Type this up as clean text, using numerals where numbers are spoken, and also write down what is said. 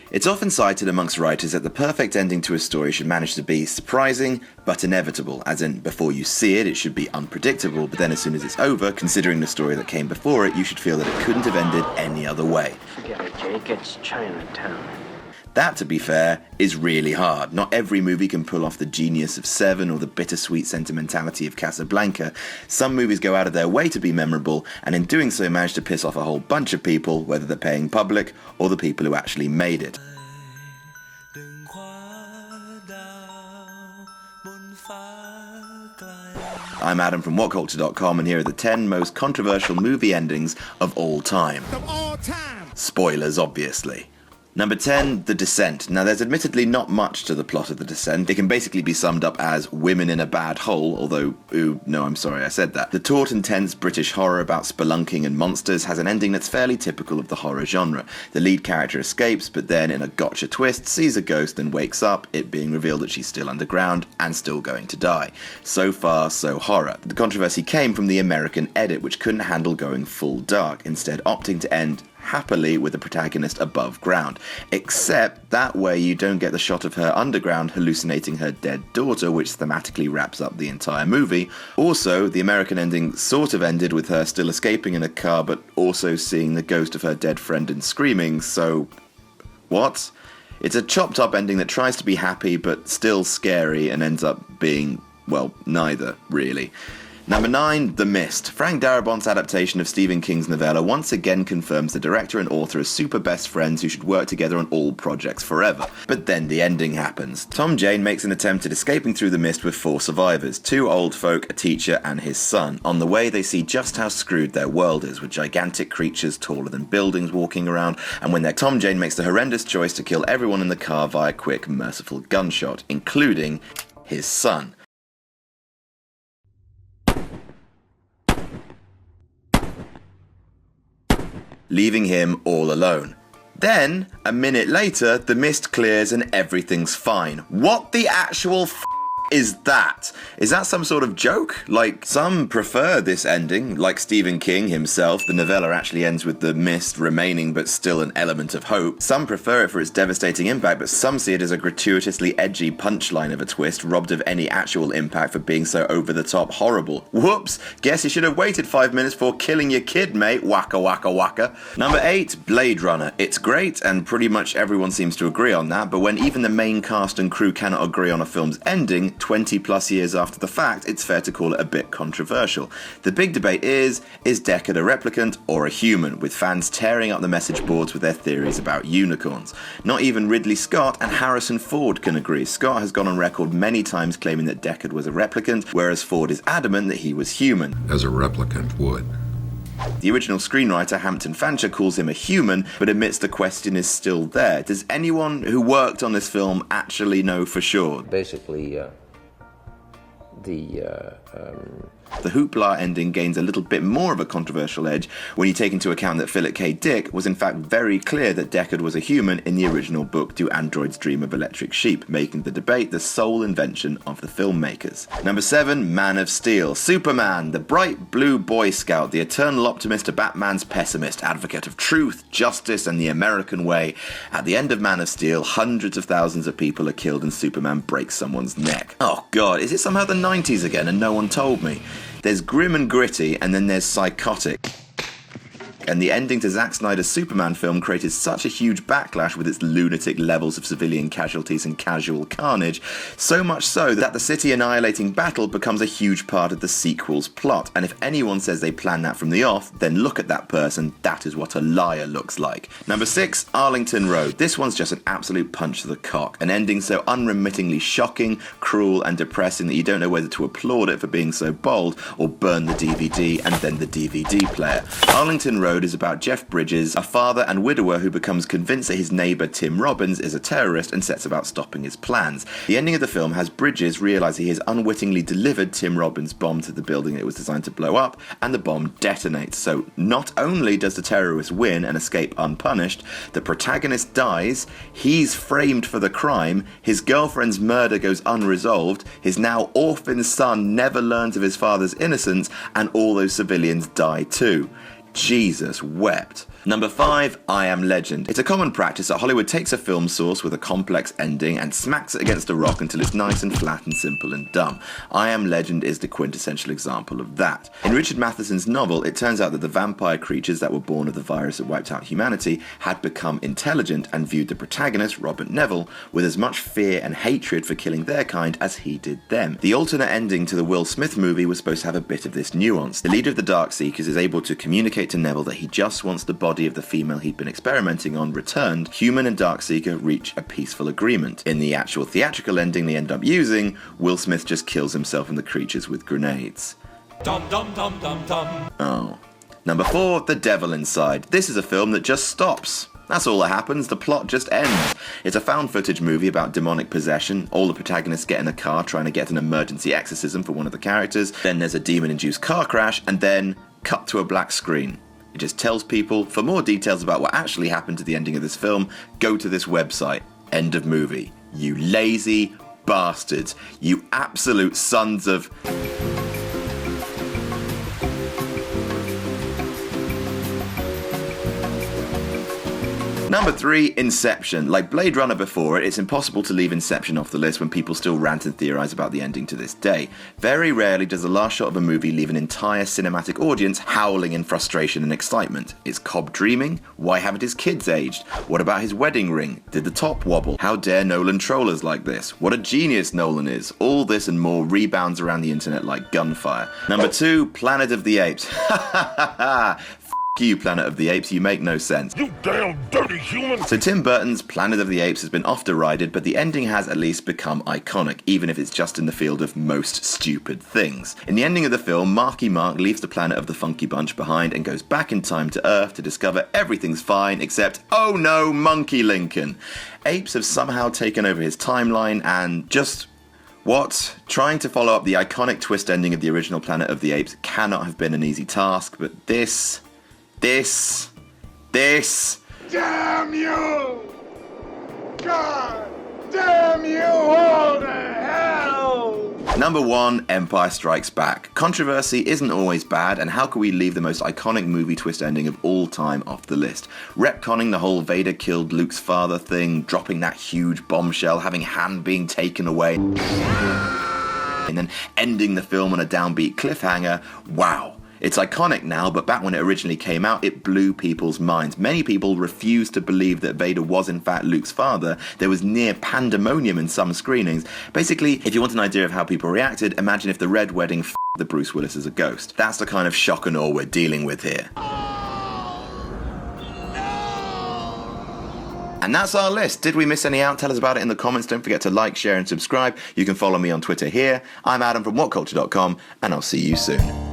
It's often cited amongst writers that the perfect ending to a story should manage to be surprising, but inevitable, as in, before you see it, it should be unpredictable, but then as soon as it's over, considering the story that came before it, you should feel that it couldn't have ended any other way. Forget it, Jake, it's Chinatown. That, to be fair, is really hard. Not every movie can pull off the genius of Seven or the bittersweet sentimentality of Casablanca. Some movies go out of their way to be memorable, and in doing so manage to piss off a whole bunch of people, whether they're paying public or the people who actually made it. I'm Adam from Whatculture.com, and here are the 10 most controversial movie endings of all time. Spoilers, obviously. Number 10, The Descent. Now, there's admittedly not much to the plot of The Descent. It can basically be summed up as women in a bad hole, although, no, I'm sorry I said that. The taut and tense British horror about spelunking and monsters has an ending that's fairly typical of the horror genre. The lead character escapes, but then, in a gotcha twist, sees a ghost and wakes up, it being revealed that she's still underground and still going to die. So far, so horror. The controversy came from the American edit, which couldn't handle going full dark, instead opting to end happily with the protagonist above ground. Except that way you don't get the shot of her underground hallucinating her dead daughter, which thematically wraps up the entire movie. Also, the American ending sort of ended with her still escaping in a car, but also seeing the ghost of her dead friend and screaming, so what? It's a chopped up ending that tries to be happy, but still scary, and ends up being, well, neither, really. Number 9, The Mist. Frank Darabont's adaptation of Stephen King's novella once again confirms the director and author as super best friends who should work together on all projects forever. But then the ending happens. Tom Jane makes an attempt at escaping through the mist with 4 survivors, 2 old folk, a teacher, and his son. On the way, they see just how screwed their world is, with gigantic creatures taller than buildings walking around, and when Tom Jane makes the horrendous choice to kill everyone in the car via quick, merciful gunshot, including his son. Leaving him all alone. Then, a minute later, the mist clears and everything's fine. What the actual is that? Is that some sort of joke? Like, some prefer this ending, like Stephen King himself. The novella actually ends with the mist remaining but still an element of hope. Some prefer it for its devastating impact, but some see it as a gratuitously edgy punchline of a twist, robbed of any actual impact for being so over-the-top horrible. Whoops! Guess you should have waited 5 minutes before killing your kid, mate. Waka waka waka. Number 8, Blade Runner. It's great, and pretty much everyone seems to agree on that, but when even the main cast and crew cannot agree on a film's ending, 20 plus years after the fact, it's fair to call it a bit controversial. The big debate is Deckard a replicant or a human, with fans tearing up the message boards with their theories about unicorns. Not even Ridley Scott and Harrison Ford can agree. Scott has gone on record many times claiming that Deckard was a replicant, whereas Ford is adamant that he was human. As a replicant would. The original screenwriter, Hampton Fancher, calls him a human, but admits the question is still there. Does anyone who worked on this film actually know for sure? Basically, The hoopla ending gains a little bit more of a controversial edge when you take into account that Philip K. Dick was in fact very clear that Deckard was a human in the original book Do Androids Dream of Electric Sheep, making the debate the sole invention of the filmmakers. Number 7, Man of Steel. Superman, the bright blue Boy Scout, the eternal optimist to Batman's pessimist, advocate of truth, justice, and the American way. At the end of Man of Steel, hundreds of thousands of people are killed and Superman breaks someone's neck. Oh god, is it somehow the 90s again and no one told me? There's grim and gritty, and then there's psychotic. And the ending to Zack Snyder's Superman film created such a huge backlash with its lunatic levels of civilian casualties and casual carnage, so much so that the city-annihilating battle becomes a huge part of the sequel's plot, and if anyone says they planned that from the off, then look at that person, that is what a liar looks like. Number 6, Arlington Road. This one's just an absolute punch to the cock, an ending so unremittingly shocking, cruel, and depressing that you don't know whether to applaud it for being so bold, or burn the DVD and then the DVD player. Arlington Road is about Jeff Bridges, a father and widower who becomes convinced that his neighbour Tim Robbins is a terrorist and sets about stopping his plans. The ending of the film has Bridges realise he has unwittingly delivered Tim Robbins' bomb to the building it was designed to blow up, and the bomb detonates. So not only does the terrorist win and escape unpunished, the protagonist dies, he's framed for the crime, his girlfriend's murder goes unresolved, his now orphan son never learns of his father's innocence, and all those civilians die too. Jesus wept. Number 5, I Am Legend. It's a common practice that Hollywood takes a film source with a complex ending and smacks it against a rock until it's nice and flat and simple and dumb. I Am Legend is the quintessential example of that. In Richard Matheson's novel, it turns out that the vampire creatures that were born of the virus that wiped out humanity had become intelligent and viewed the protagonist, Robert Neville, with as much fear and hatred for killing their kind as he did them. The alternate ending to the Will Smith movie was supposed to have a bit of this nuance. The leader of the Darkseekers is able to communicate to Neville that he just wants the body of the female he'd been experimenting on returned. Human and Darkseeker reach a peaceful agreement. In the actual theatrical ending they end up using, Will Smith just kills himself and the creatures with grenades. Dum dum dum dum dum. Oh. Number 4, The Devil Inside. This is a film that just stops. That's all that happens, the plot just ends. It's a found footage movie about demonic possession. All the protagonists get in a car trying to get an emergency exorcism for one of the characters. Then there's a demon-induced car crash, and then cut to a black screen. It just tells people, for more details about what actually happened to the ending of this film, go to this website. End of movie. You lazy bastards. You absolute sons of... Number 3, Inception. Like Blade Runner before it, it's impossible to leave Inception off the list when people still rant and theorise about the ending to this day. Very rarely does the last shot of a movie leave an entire cinematic audience howling in frustration and excitement. Is Cobb dreaming? Why haven't his kids aged? What about his wedding ring? Did the top wobble? How dare Nolan troll us like this? What a genius Nolan is. All this and more rebounds around the internet like gunfire. Number 2, Planet of the Apes. Ha ha ha ha! You, Planet of the Apes, you make no sense. You damn dirty human! So Tim Burton's Planet of the Apes has been oft-derided, but the ending has at least become iconic, even if it's just in the field of most stupid things. In the ending of the film, Marky Mark leaves the planet of the Funky Bunch behind and goes back in time to Earth to discover everything's fine except, oh no, Monkey Lincoln. Apes have somehow taken over his timeline and just... What? Trying to follow up the iconic twist ending of the original Planet of the Apes cannot have been an easy task, but this... Damn you! God damn you all to hell! Number 1, Empire Strikes Back. Controversy isn't always bad, and how can we leave the most iconic movie twist ending of all time off the list? Retconning the whole Vader killed Luke's father thing, dropping that huge bombshell, having Han being taken away, and then ending the film on a downbeat cliffhanger. Wow. It's iconic now, but back when it originally came out, it blew people's minds. Many people refused to believe that Vader was in fact Luke's father. There was near pandemonium in some screenings. Basically, if you want an idea of how people reacted, imagine if the Red Wedding the Bruce Willis as a ghost. That's the kind of shock and awe we're dealing with here. And that's our list. Did we miss any out? Tell us about it in the comments. Don't forget to like, share and subscribe. You can follow me on Twitter here. I'm Adam from Whatculture.com, and I'll see you soon.